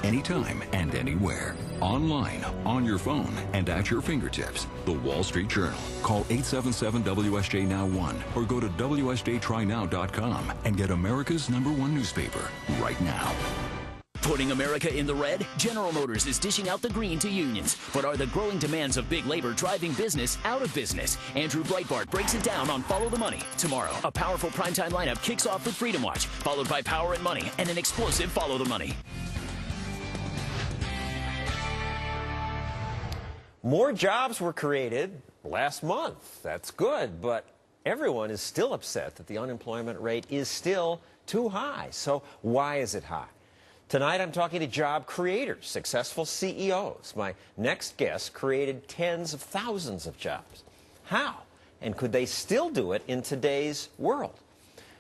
anytime and anywhere. Online, on your phone, and at your fingertips. The Wall Street Journal. Call 877-WSJ-NOW1 or go to WSJTryNow.com and get America's #1 newspaper right now. Putting America in the red? General Motors is dishing out the green to unions. But are the growing demands of big labor driving business out of business? Andrew Breitbart breaks it down on Follow the Money. Tomorrow, a powerful primetime lineup kicks off with Freedom Watch, followed by Power and Money and an explosive Follow the Money. More jobs were created last month. That's good, but everyone is still upset that the unemployment rate is still too high. So why is it high? Tonight I'm talking to job creators, successful CEOs. My next guest created tens of thousands of jobs. How? And could they still do it in today's world?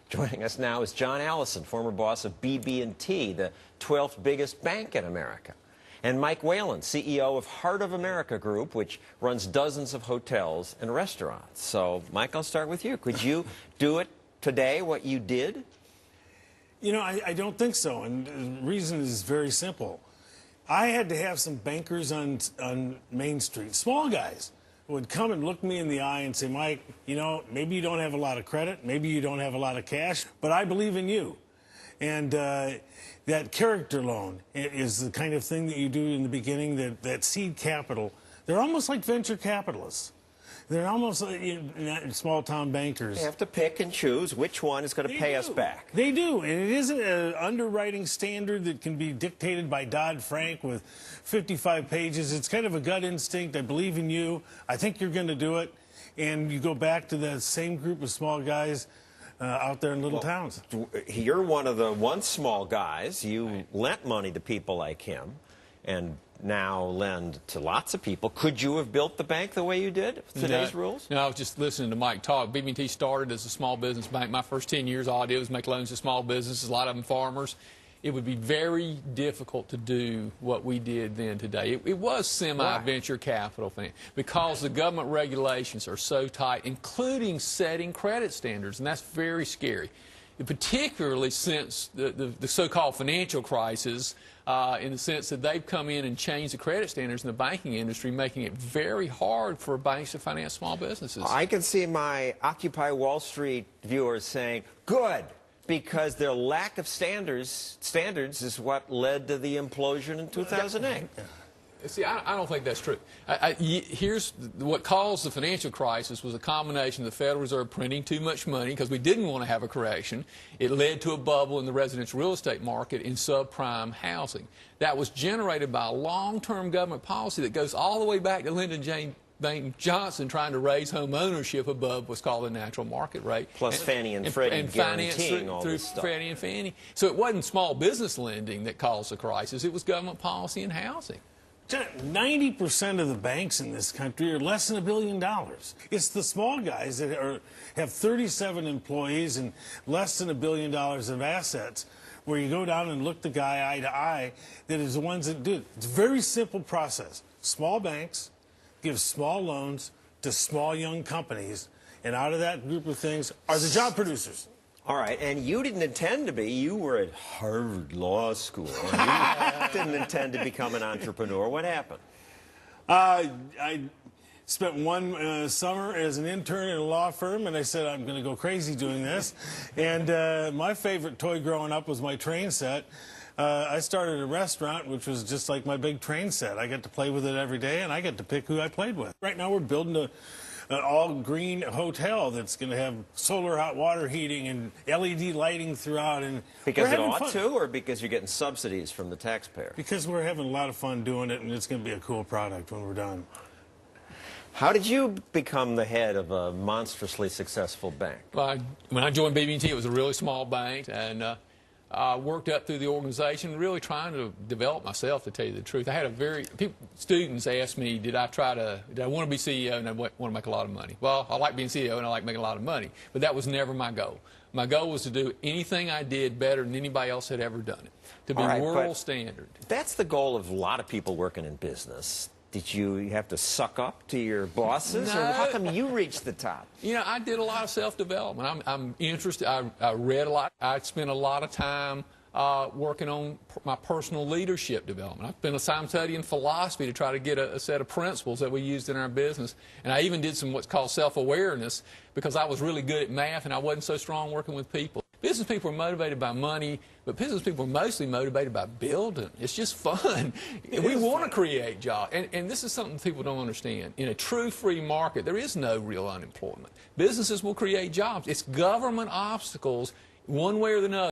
Joining us now is John Allison, former boss of BB&T, the 12th biggest bank in America. And Mike Whalen, CEO of Heart of America Group, which runs dozens of hotels and restaurants. So, Mike, I'll start with you. Could you do it today, what you did? You know, I don't think so, and the reason is very simple. I had to have some bankers on Main Street, small guys, who would come and look me in the eye and say, Mike, you know, maybe you don't have a lot of credit, maybe you don't have a lot of cash, but I believe in you. And that character loan is the kind of thing that you do in the beginning, that seed capital. They're almost like venture capitalists. They're almost like small-town bankers. They have to pick and choose which one is going to pay us back. They do, and it isn't an underwriting standard that can be dictated by Dodd-Frank with 55 pages. It's kind of a gut instinct. I believe in you. I think you're going to do it. And you go back to the same group of small guys out there in little towns. You're one of the once small guys. You lent money to people like him and now lend to lots of people. Could you have built the bank the way you did with today's rules? No, I was just listening to Mike talk. BB&T started as a small business bank. My first 10 years, all I did was make loans to small businesses, a lot of them farmers. It would be very difficult to do what we did then today. It was semi-venture capital thing because the government regulations are so tight, including setting credit standards, and that's very scary. Particularly since the so-called financial crisis, in the sense that they've come in and changed the credit standards in the banking industry, making it very hard for banks to finance small businesses. I can see my Occupy Wall Street viewers saying, good, because their lack of standards is what led to the implosion in 2008. See, I don't think that's true. Here's what caused the financial crisis was a combination of the Federal Reserve printing too much money because we didn't want to have a correction. It led to a bubble in the residential real estate market in subprime housing. That was generated by a long-term government policy that goes all the way back to Lyndon Johnson trying to raise home ownership above what's called the natural market rate. Plus Fannie and Freddie guaranteeing all this stuff. Freddie and Fannie. So it wasn't small business lending that caused the crisis. It was government policy and housing. 90% of the banks in this country are less than $1 billion. It's the small guys that have 37 employees and less than $1 billion of assets, where you go down and look the guy eye to eye, that is the ones that do it. It's a very simple process. Small banks give small loans to small young companies, and out of that group of things are the job producers. All right, and you didn't intend to be. You were at Harvard Law School. And you didn't intend to become an entrepreneur. What happened? I spent one summer as an intern in a law firm, and I said, I'm going to go crazy doing this. And my favorite toy growing up was my train set. I started a restaurant, which was just like my big train set. I get to play with it every day, and I get to pick who I played with. Right now we're building an all-green hotel that's going to have solar hot water heating and LED lighting throughout. And because it ought to, or because you're getting subsidies from the taxpayer? Because we're having a lot of fun doing it, and it's going to be a cool product when we're done. How did you become the head of a monstrously successful bank? Well, when I joined BB&T, it was a really small bank, and I worked up through the organization, really trying to develop myself, to tell you the truth. I had students asked me, did I want to be CEO and I want to make a lot of money? Well, I like being CEO and I like making a lot of money, but that was never my goal. My goal was to do anything I did better than anybody else had ever done it, to be world standard. That's the goal of a lot of people working in business. Did you have to suck up to your bosses? No. Or how come you reached the top? You know, I did a lot of self-development. I'm interested. I read a lot. I spent a lot of time working on my personal leadership development. I've been assigned studying philosophy to try to get a set of principles that we used in our business. And I even did some what's called self-awareness because I was really good at math and I wasn't so strong working with people. Business people are motivated by money, but business people are mostly motivated by building. It's just fun. We want to create jobs. And this is something people don't understand. In a true free market, there is no real unemployment. Businesses will create jobs. It's government obstacles, one way or another.